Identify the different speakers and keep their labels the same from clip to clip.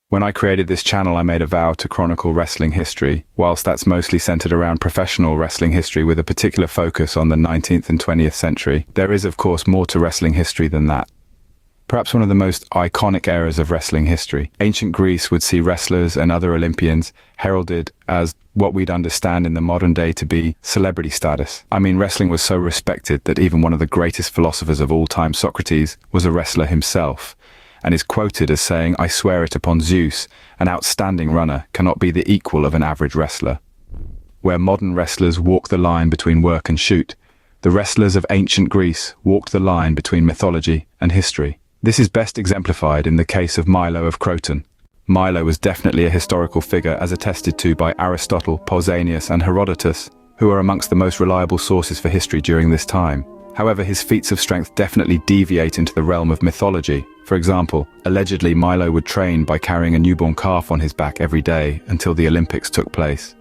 Speaker 1: When I created this channel, I made a vow to chronicle wrestling history, whilst that's mostly centered around professional wrestling history with a particular focus on the 19th and 20th century. There is, of course, more to wrestling history than that. Perhaps one of the most iconic eras of wrestling history. Ancient Greece would see wrestlers and other Olympians heralded as what we'd understand in the modern day to be celebrity status. I mean, wrestling was so respected that even one of the greatest philosophers of all time, Socrates, was a wrestler himself, and is quoted as saying, "I swear it upon Zeus, an outstanding runner cannot be the equal of an average wrestler." Where modern wrestlers walk the line between work and shoot, the wrestlers of ancient Greece walked the line between mythology and history. This is best exemplified in the case of Milo of Croton. Milo was definitely a historical figure as attested to by Aristotle, Pausanias and Herodotus, who are amongst the most reliable sources for history during this time. However, his feats of strength definitely deviate into the realm of mythology. For example, allegedly Milo would train by carrying a newborn calf on his back every day until the Olympics took place.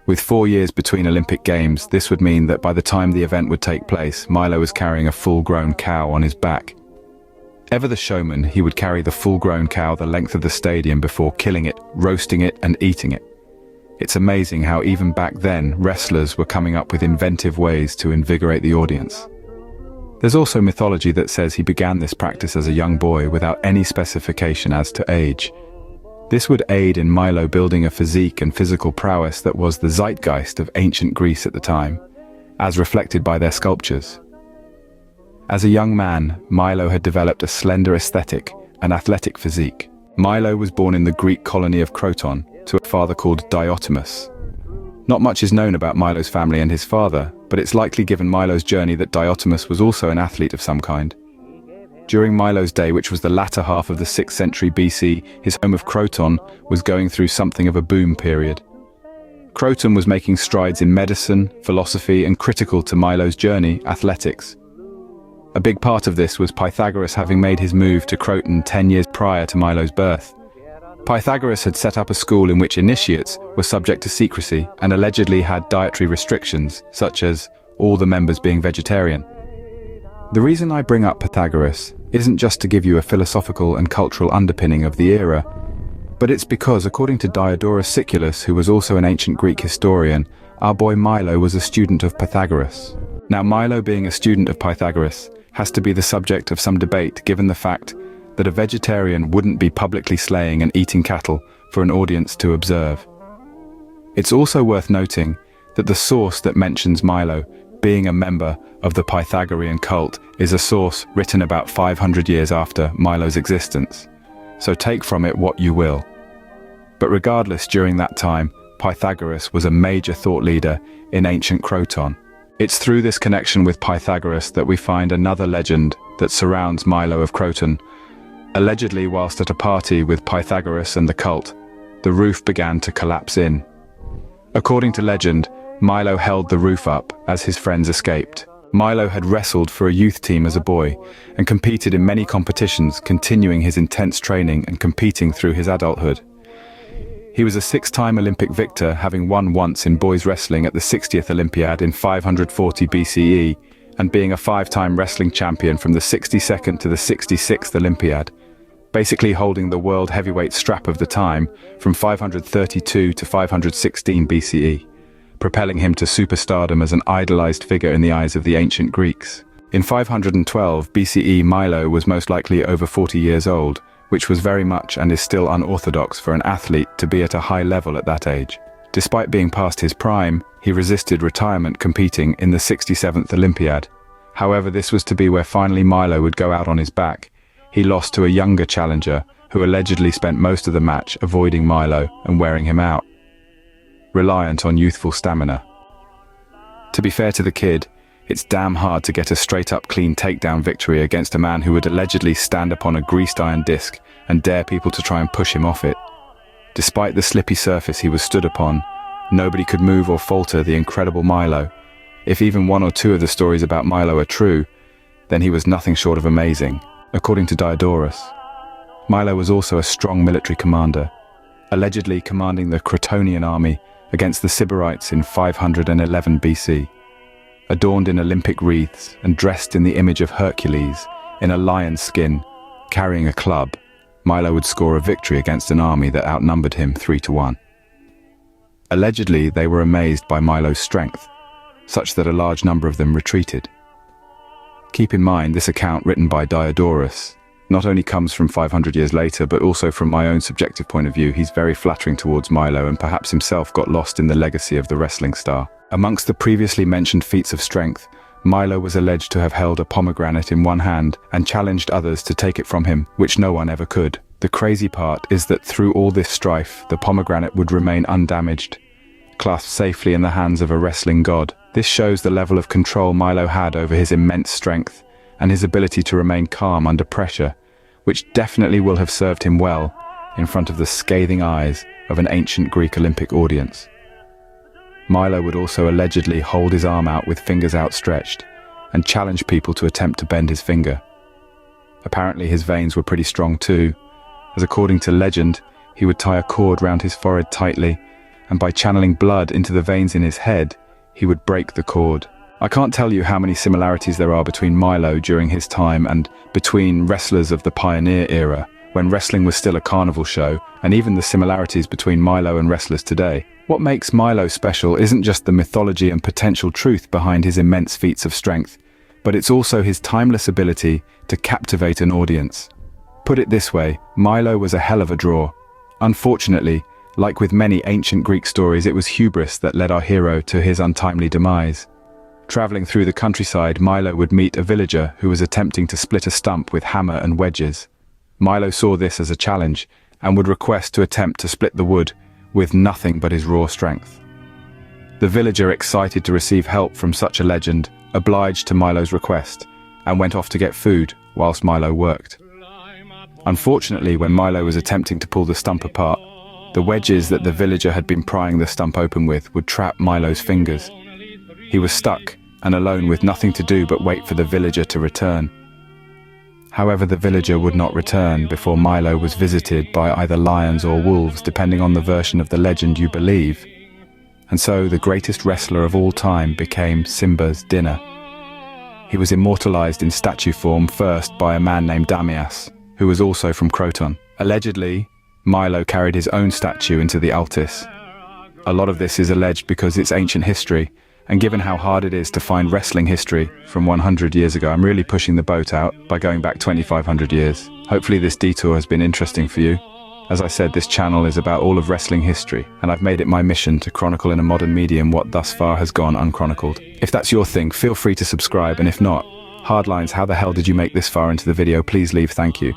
Speaker 1: With 4 years between Olympic Games, this would mean that by the time the event would take place, Milo was carrying a full-grown cow on his back. Ever the showman, he would carry the full-grown cow the length of the stadium before killing it, roasting it and eating it. It's amazing how even back then, wrestlers were coming up with inventive ways to invigorate the audience. There's also mythology that says he began this practice as a young boy without any specification as to age. This would aid in Milo building a physique and physical prowess that was the zeitgeist of ancient Greece at the time, as reflected by their sculptures. As a young man, Milo had developed a slender aesthetic and athletic physique. Milo was born in the Greek colony of Croton to a father called Diotimus. Not much is known about Milo's family and his father, but it's likely given Milo's journey that Diotimus was also an athlete of some kind. During Milo's day, which was the latter half of the 6th century BC, his home of Croton was going through something of a boom period. Croton was making strides in medicine, philosophy, and critical to Milo's journey, athletics. A big part of this was Pythagoras having made his move to Croton 10 years prior to Milo's birth. Pythagoras had set up a school in which initiates were subject to secrecy and allegedly had dietary restrictions, such as all the members being vegetarian. The reason I bring up Pythagoras isn't just to give you a philosophical and cultural underpinning of the era, but it's because, according to Diodorus Siculus, who was also an ancient Greek historian, our boy Milo was a student of Pythagoras. Now, Milo being a student of Pythagoras has to be the subject of some debate, given the fact that a vegetarian wouldn't be publicly slaying and eating cattle for an audience to observe. It's also worth noting that the source that mentions Milo being a member of the Pythagorean cult is a source written about 500 years after Milo's existence, so take from it what you will. But regardless, during that time, Pythagoras was a major thought leader in ancient Croton. It's through this connection with Pythagoras that we find another legend that surrounds Milo of Croton. Allegedly, whilst at a party with Pythagoras and the cult, the roof began to collapse in. According to legend, Milo held the roof up as his friends escaped. Milo had wrestled for a youth team as a boy and competed in many competitions, continuing his intense training and competing through his adulthood. He was a 6-time Olympic victor, having won once in boys wrestling at the 60th Olympiad in 540 BCE, and being a 5-time wrestling champion from the 62nd to the 66th Olympiad, basically holding the world heavyweight strap of the time from 532 to 516 BCE, propelling him to superstardom as an idolized figure in the eyes of the ancient Greeks. In 512 BCE, Milo was most likely over 40 years old, which was very much and is still unorthodox for an athlete to be at a high level at that age. Despite being past his prime, he resisted retirement competing in the 67th Olympiad. However, this was to be where finally Milo would go out on his back. He lost to a younger challenger who allegedly spent most of the match avoiding Milo and wearing him out, reliant on youthful stamina. To be fair to the kid, it's damn hard to get a straight-up clean takedown victory against a man who would allegedly stand upon a greased iron disc and dare people to try and push him off it. Despite the slippy surface he was stood upon, nobody could move or falter the incredible Milo. If even 1 or 2 of the stories about Milo are true, then he was nothing short of amazing. According to Diodorus, Milo was also a strong military commander, allegedly commanding the Crotonian army against the Sybarites in 511 BC. Adorned in Olympic wreaths and dressed in the image of Hercules in a lion's skin, carrying a club, Milo would score a victory against an army that outnumbered him 3-1. Allegedly, they were amazed by Milo's strength, such that a large number of them retreated. Keep in mind, this account written by Diodorus not only comes from 500 years later, but also from my own subjective point of view. He's very flattering towards Milo and perhaps himself got lost in the legacy of the wrestling star. Amongst the previously mentioned feats of strength, Milo was alleged to have held a pomegranate in one hand and challenged others to take it from him, which no one ever could. The crazy part is that through all this strife, the pomegranate would remain undamaged, clasped safely in the hands of a wrestling god. This shows the level of control Milo had over his immense strength and his ability to remain calm under pressure, which definitely will have served him well in front of the scathing eyes of an ancient Greek Olympic audience. Milo would also allegedly hold his arm out with fingers outstretched and challenge people to attempt to bend his finger. Apparently his veins were pretty strong too, as according to legend, he would tie a cord round his forehead tightly, and by channeling blood into the veins in his head, he would break the cord. I can't tell you how many similarities there are between Milo during his time and between wrestlers of the pioneer era, when wrestling was still a carnival show, and even the similarities between Milo and wrestlers today. What makes Milo special isn't just the mythology and potential truth behind his immense feats of strength, but it's also his timeless ability to captivate an audience. Put it this way, Milo was a hell of a draw. Unfortunately, like with many ancient Greek stories, it was hubris that led our hero to his untimely demise. Traveling through the countryside, Milo would meet a villager who was attempting to split a stump with hammer and wedges. Milo saw this as a challenge and would request to attempt to split the wood with nothing but his raw strength. The villager, excited to receive help from such a legend, obliged to Milo's request and went off to get food whilst Milo worked. Unfortunately, when Milo was attempting to pull the stump apart, the wedges that the villager had been prying the stump open with would trap Milo's fingers. He was stuck and alone with nothing to do but wait for the villager to return. However, the villager would not return before Milo was visited by either lions or wolves, depending on the version of the legend you believe. And so the greatest wrestler of all time became Simba's dinner. He was immortalized in statue form first by a man named Demise, who was also from Croton. Allegedly, Milo carried his own statue into the Altis. A lot of this is alleged because it's ancient history, and given how hard it is to find wrestling history from 100 years ago, I'm really pushing the boat out by going back 2,500 years. Hopefully this detour has been interesting for you. As I said, this channel is about all of wrestling history, and I've made it my mission to chronicle in a modern medium what thus far has gone unchronicled. If that's your thing, feel free to subscribe, and if not, Hardlines, how the hell did you make this far into the video? Please leave, thank you.